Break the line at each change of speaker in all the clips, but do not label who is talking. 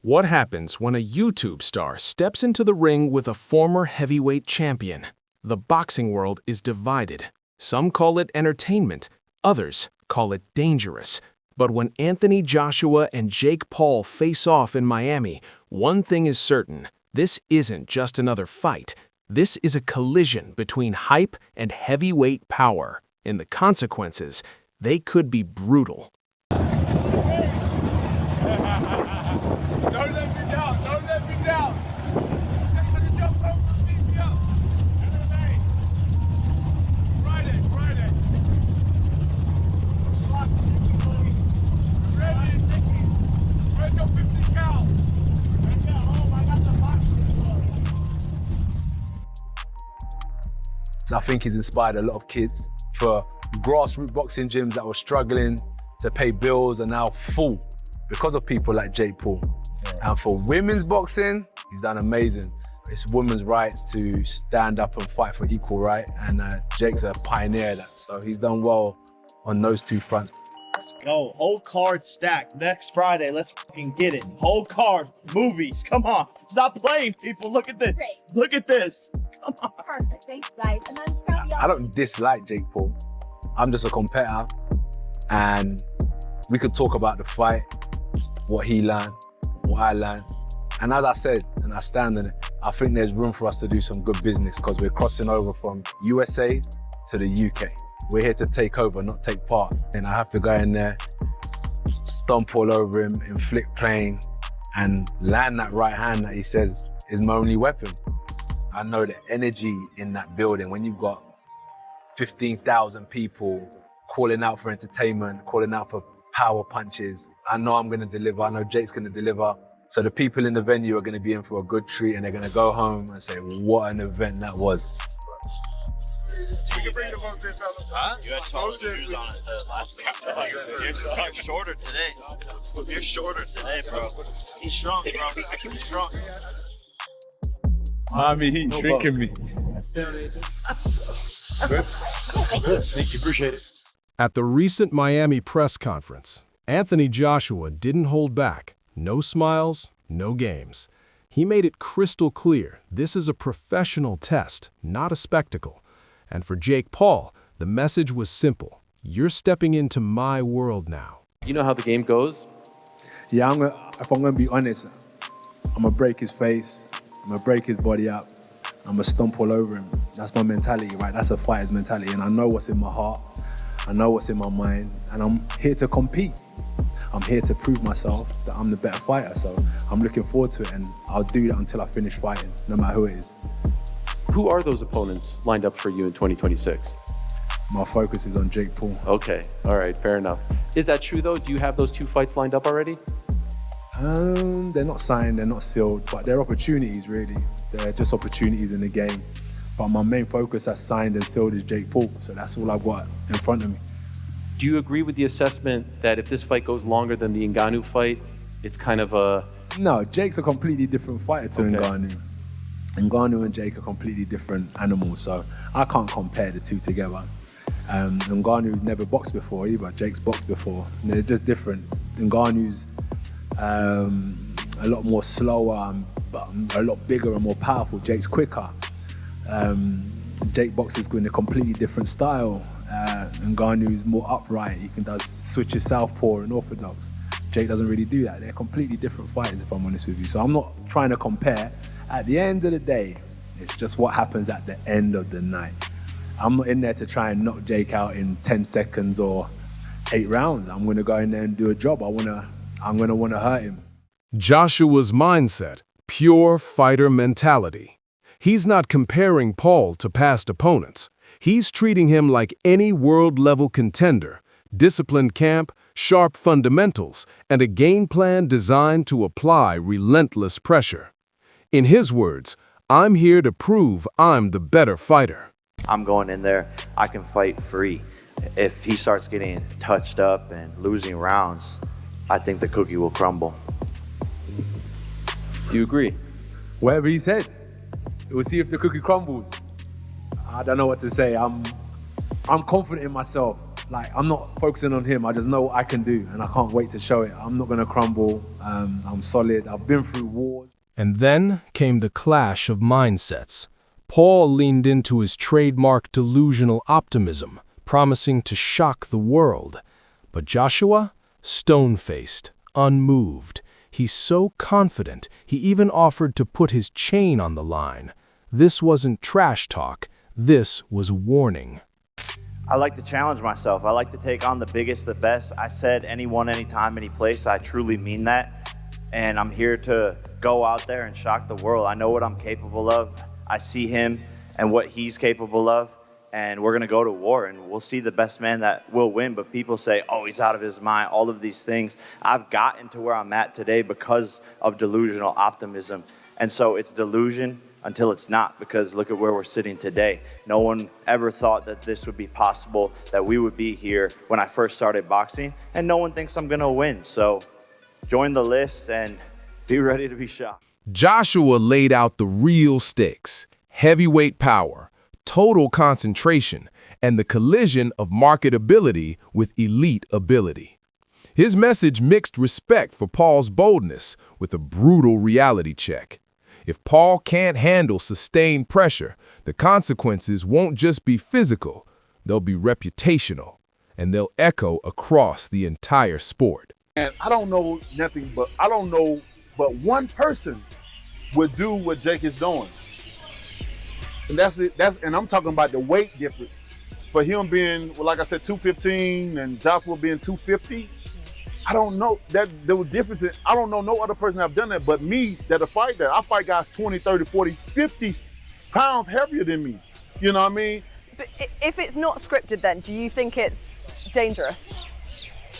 What happens when a YouTube star steps into the ring with a former heavyweight champion? The boxing world is divided. Some call it entertainment, others call it dangerous. But when Anthony Joshua and Jake Paul face off in Miami, one thing is certain: this isn't just another fight. This is a collision between hype and heavyweight power, and the consequences, they could be brutal.
Don't let me down. Don't let me down. Jump over, beat me up. Friday. Ready? Where's your 50 cal? Right there, home. I got the boxing glove.
I think he's inspired a lot of kids for grassroots boxing gyms that were struggling to pay bills are now full because of people like Jake Paul. And for women's boxing, he's done amazing. It's women's rights to stand up and fight for equal right, and Jake's a pioneer of that. So he's done well on those two fronts.
Let's go. Whole card stacked next Friday. Let's fucking get it. Whole card, movies. Come on. Stop playing, people. Look at this.
Great.
Look at this. Come on.
Perfect. Thanks, guys. And I'm proud of y'all.
I don't dislike Jake Paul. I'm just a competitor, and we could talk about the fight, what he learned, what I learned. And as I said, and I stand on it, I think there's room for us to do some good business because we're crossing over from USA to the UK. We're here to take over, not take part. And I have to go in there, stomp all over him, inflict pain, and land that right hand that he says is my only weapon. I know the energy in that building when you've got 15,000 people calling out for entertainment, calling out for power punches. I know I'm gonna deliver, I know Jake's gonna deliver. So the people in the venue are gonna be in for a good treat and they're gonna go home and say, what an event that was.
You can bring the votes in, fellas.
Huh? You had taller
Votes in,
shoes on it last week. You're shorter today. You're shorter today, bro.
He's strong, bro. He's strong.
Mommy, he's tricking me.
Good. Thank you. Appreciate it.
At the recent Miami press conference, Anthony Joshua didn't hold back. No smiles, no games. He made it crystal clear this is a professional test, not a spectacle. And for Jake Paul, the message was simple: you're stepping into my world now.
You know how the game goes?
Yeah, if I'm gonna be honest, I'm gonna break his face, I'm gonna break his body up, I'm gonna stomp all over him. That's my mentality, right? That's a fighter's mentality, and I know what's in my heart, I know what's in my mind, and I'm here to compete. I'm here to prove myself that I'm the better fighter, so I'm looking forward to it, and I'll do that until I finish fighting, no matter who it is.
Who are those opponents lined up for you in 2026?
My focus is on Jake Paul.
Okay, all right, fair enough. Is that true though? Do you have those two fights lined up already?
They're not signed, they're not sealed, but they're opportunities really. They're just opportunities in the game. But my main focus that's signed and sealed is Jake Paul, so that's all I've got in front of me.
Do you agree with the assessment that if this fight goes longer than the Ngannou fight, it's kind of a...
No, Jake's a completely different fighter to
Okay.
Ngannou. Ngannou and Jake are completely different animals, so I can't compare the two together. Ngannou never boxed before either, Jake's boxed before. And they're just different. Ngannou's a lot more slower, but a lot bigger and more powerful. Jake's quicker. Jake boxes in a completely different style. Ngannou's more upright. He can does switches southpaw and orthodox. Jake doesn't really do that. They're completely different fighters, if I'm honest with you. So I'm not trying to compare. At the end of the day, it's just what happens at the end of the night. I'm not in there to try and knock Jake out in 10 seconds or 8 rounds. I'm gonna go in there and do a job. I'm gonna wanna hurt him.
Joshua's mindset, pure fighter mentality. He's not comparing Paul to past opponents. He's treating him like any world-level contender, disciplined camp, sharp fundamentals, and a game plan designed to apply relentless pressure. In his words, I'm here to prove I'm the better fighter.
I'm going in there, I can fight free. If he starts getting touched up and losing rounds, I think the cookie will crumble.
Do you agree?
Whatever he said. We'll see if the cookie crumbles. I don't know what to say. I'm confident in myself. like, I'm not focusing on him. I just know what I can do, and I can't wait to show it. I'm not gonna crumble. I'm solid. I've been through wars.
And then came the clash of mindsets. Paul leaned into his trademark delusional optimism, promising to shock the world. But Joshua, stone-faced, unmoved. He's so confident, he even offered to put his chain on the line. This wasn't trash talk. This was warning.
I like to challenge myself. I like to take on the biggest, the best. I said anyone, anytime, any place. I truly mean that. And I'm here to go out there and shock the world. I know what I'm capable of. I see him and what he's capable of. And we're going to go to war, and we'll see the best man that will win. But people say, oh, he's out of his mind, all of these things. I've gotten to where I'm at today because of delusional optimism. And so it's delusion until it's not, because look at where we're sitting today. No one ever thought that this would be possible, that we would be here when I first started boxing, and no one thinks I'm going to win. So join the list and be ready to be shocked.
Joshua laid out the real stakes: heavyweight power, total concentration, and the collision of marketability with elite ability. His message mixed respect for Paul's boldness with a brutal reality check. If Paul can't handle sustained pressure, the consequences won't just be physical, they'll be reputational, and they'll echo across the entire sport.
And I don't know nothing, but one person would do what Jake is doing. And that's it. And I'm talking about the weight difference. For him being, well, like I said, 215 and Joshua being 250, I don't know that there was differences. I don't know no other person have done that but me that fight that. I fight guys 20, 30, 40, 50 pounds heavier than me. You know what I mean?
But if it's not scripted then, do you think it's dangerous?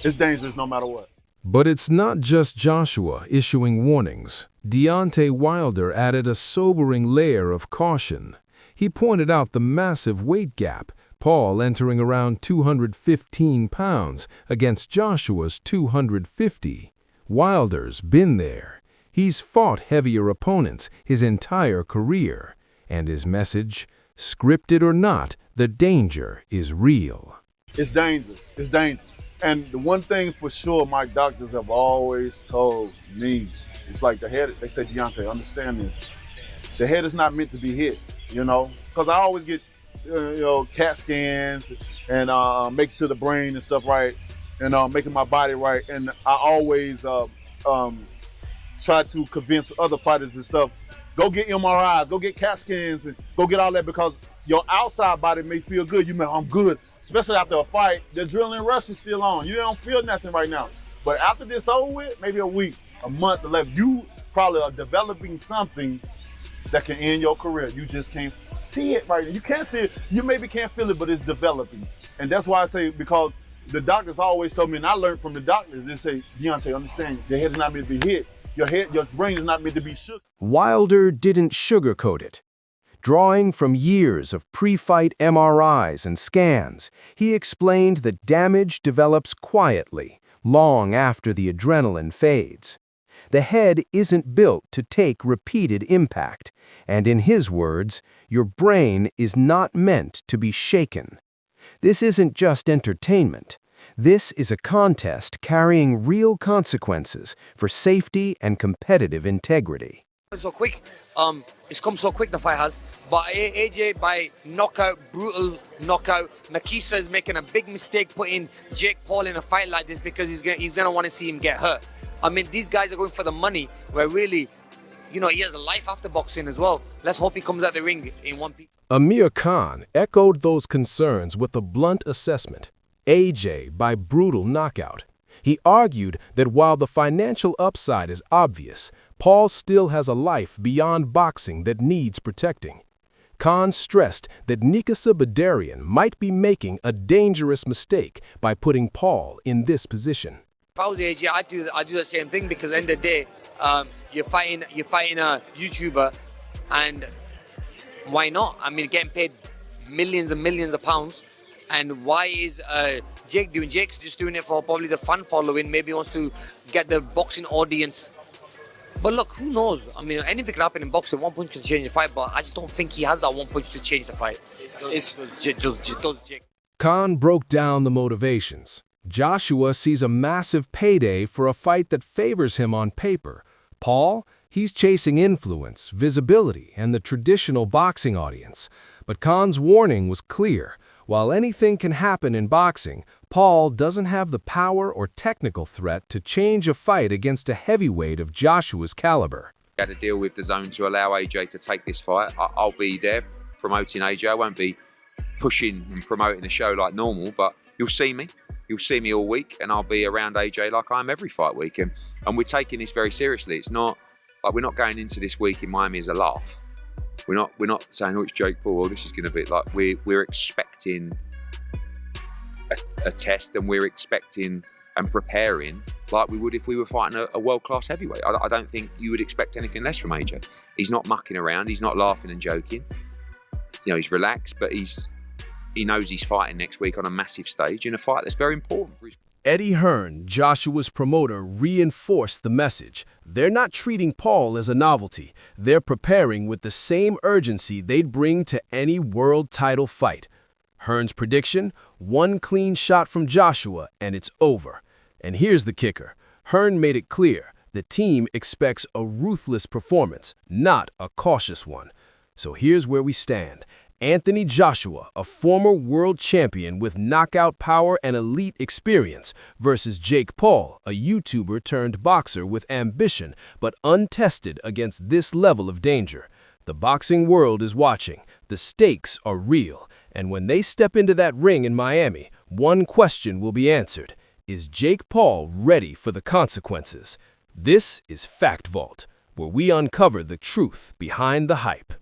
It's dangerous no matter what.
But it's not just Joshua issuing warnings. Deontay Wilder added a sobering layer of caution. He pointed out the massive weight gap, Paul entering around 215 pounds against Joshua's 250. Wilder's been there. He's fought heavier opponents his entire career. And his message, scripted or not, the danger is real.
It's dangerous. It's dangerous. And the one thing for sure my doctors have always told me, it's like the head, they say, Deontay, understand this. The head is not meant to be hit, you know? Because I always get, CAT scans and make sure the brain and stuff right and making my body right. And I always try to convince other fighters and stuff, go get MRIs, go get CAT scans, and go get all that, because your outside body may feel good. You may, I'm good. Especially after a fight, the adrenaline rush is still on. You don't feel nothing right now. But after this over with, maybe a week, a month, 11, you probably are developing something that can end your career. You just can't see it right now. You can't see it. You maybe can't feel it, but it's developing. And that's why I say, because the doctors always told me, and I learned from the doctors, they say, Deontay, understand, your head is not meant to be hit. Your brain is not meant to be shook.
Wilder didn't sugarcoat it. Drawing from years of pre-fight MRIs and scans, he explained that damage develops quietly, long after the adrenaline fades. The head isn't built to take repeated impact, and in his words, your brain is not meant to be shaken. This isn't just entertainment. This is a contest carrying real consequences for safety and competitive integrity.
So quick, it's come so quick, the fight has. But AJ by knockout, brutal knockout. Nakisa is making a big mistake putting Jake Paul in a fight like this because he's gonna want to see him get hurt. I mean, these guys are going for the money, where really, he has a life after boxing as well. Let's hope he comes out the ring in one piece.
Amir Khan echoed those concerns with a blunt assessment. AJ by brutal knockout. He argued that while the financial upside is obvious, Paul still has a life beyond boxing that needs protecting. Khan stressed that Nikisa Badarian might be making a dangerous mistake by putting Paul in this position.
If I was AJ, I'd do the same thing, because at the end of the day, you're fighting a YouTuber, and why not? I mean, getting paid millions and millions of pounds. And why is Jake doing? Jake's just doing it for probably the fan following. Maybe he wants to get the boxing audience. But look, who knows? I mean, anything can happen in boxing. One punch can change the fight, but I just don't think he has that one punch to change the fight. It's just Jake.
Khan broke down the motivations. Joshua sees a massive payday for a fight that favors him on paper. Paul, he's chasing influence, visibility, and the traditional boxing audience. But Khan's warning was clear. While anything can happen in boxing, Paul doesn't have the power or technical threat to change a fight against a heavyweight of Joshua's caliber.
We had a deal with DAZN to allow AJ to take this fight. I'll be there promoting AJ. I won't be pushing and promoting the show like normal, but you'll see me. You'll see me all week, and I'll be around AJ like I am every fight week. And we're taking this very seriously. It's not like we're not going into this week in Miami as a laugh. We're not saying, oh, it's Jake Paul, this is going to be like, we're expecting a test, and we're expecting and preparing like we would if we were fighting a world-class heavyweight. I don't think you would expect anything less from AJ. He's not mucking around, he's not laughing and joking. You know, he's relaxed, but he knows he's fighting next week on a massive stage in a fight that's very important for his...
Eddie Hearn, Joshua's promoter, reinforced the message. They're not treating Paul as a novelty. They're preparing with the same urgency they'd bring to any world title fight. Hearn's prediction, one clean shot from Joshua and it's over. And here's the kicker. Hearn made it clear the team expects a ruthless performance, not a cautious one. So here's where we stand. Anthony Joshua, a former world champion with knockout power and elite experience, versus Jake Paul, a YouTuber turned boxer with ambition but untested against this level of danger. The boxing world is watching. The stakes are real. And when they step into that ring in Miami, one question will be answered. Is Jake Paul ready for the consequences? This is FactVault, where we uncover the truth behind the hype.